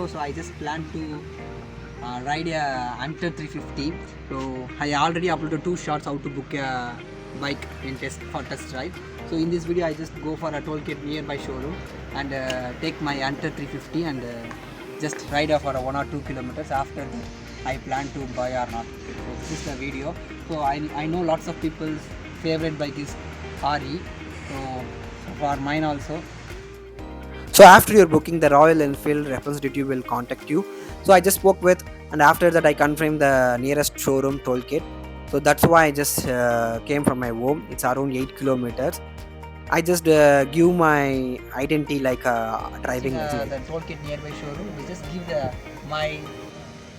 video, so I just plan to ride a Hunter 350. So I already uploaded 2 shots how to book a bike in test ride. So in this video I just go for a toll gate nearby showroom and take my Hunter 350 and just ride for 1 or 2 kilometers. After that I plan to buy or not. So this is the video. So I know lots of people's favorite bike is RE. So for mine also. So after you're booking, the Royal Enfield representative will contact you. So I just spoke with, and after that I confirmed the nearest showroom toll gate. So that's why I just came from my home. It's around 8 kilometers. I just give my identity like driving license. The toll gate nearby showroom, we just give my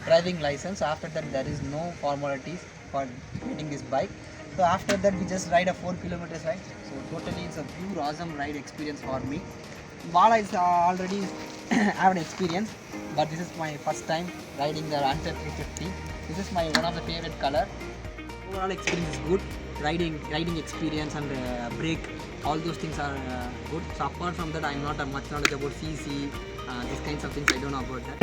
driving license. After that there is no formalities for getting this bike. So after that we just ride a 4 kilometers ride. So totally it's a pure awesome ride experience for me. Bala is already have an experience, but this is my first time riding the Hunter 350. This is my one of the favorite color. Overall experience is good. Riding experience and brake, all those things are good. So apart from that, I am not much knowledge about CC, these kinds of things. I don't know about that.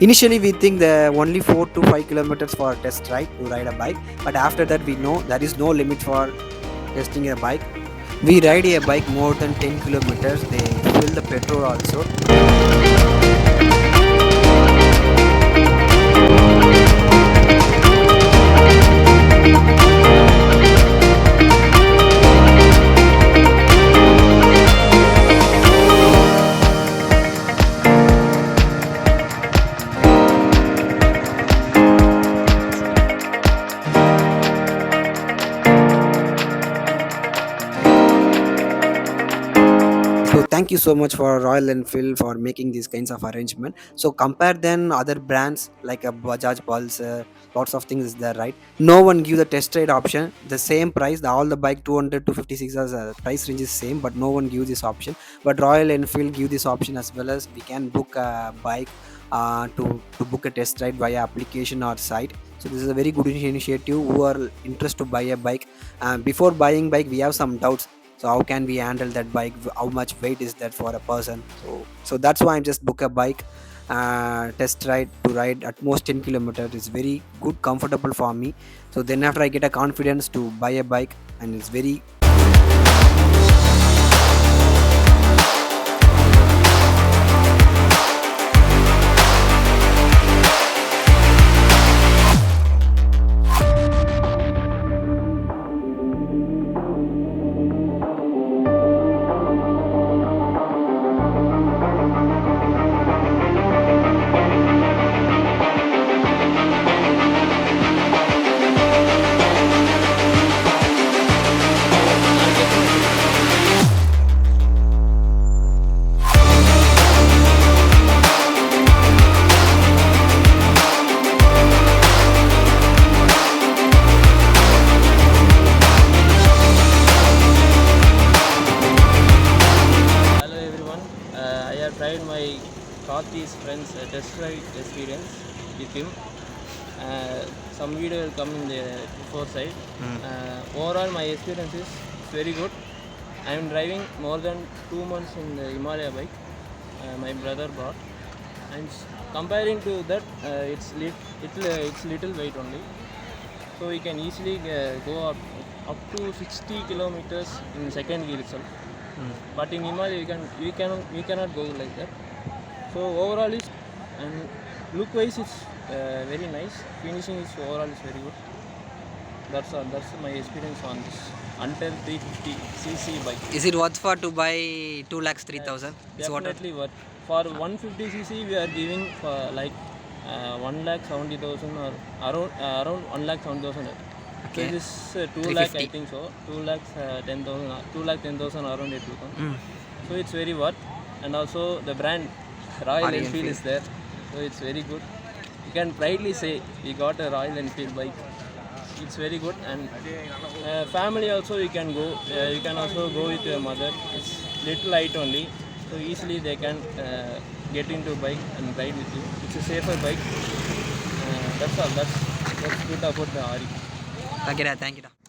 Initially we think the only 4 to 5 kilometers for a test ride to ride a bike, but after that we know there is no limit for testing a bike. We ride a bike more than 10 kilometers, they fill the petrol also. So thank you so much for Royal Enfield for making these kinds of arrangement. So compare then other brands like a Bajaj Pulse, lots of things is there, right? No one give the test ride option. The same price, all the bike 200 to 56 as price range is same, but no one give this option. But Royal Enfield give this option as well as we can book a bike to book a test ride via application or site. So this is a very good initiative who are interested to buy a bike. Before buying bike, we have some doubts. So how can we handle that bike? How much weight is that for a person? So that's why I'm just book a bike test ride to ride at most 10 kilometers. It's very good, comfortable for me. So then after I get a confidence to buy a bike, and it's very tried my Karthik's friends test ride experience with him. Some video will come in the before side. Overall my experience is very good. I am driving more than 2 months in the Himalaya bike. My brother bought, and comparing to that, it's little weight only, so we can easily go up to 60 kilometers in second gear itself. But in Himalaya we cannot go like that. So overall is, and look wise it's very nice. Finishing is overall is very good. That's all. That's my experience on this Hunter 350cc bike. Is it worth for to buy 2,03,000? Definitely worth. For 150cc we are giving for like 1,70,000 or around 1,70,000. Okay. So this 2 lakh I think so. 2,10,000 around 8,000. So it's very worth, and also the brand Royal Enfield is there. So it's very good. You can proudly say we got a Royal Enfield bike. It's very good, and family also you can go. You can also go with your mother. It's little light only, so easily they can get into bike and ride with you. It's a safer bike. That's all. That's good about the RE. Thank you.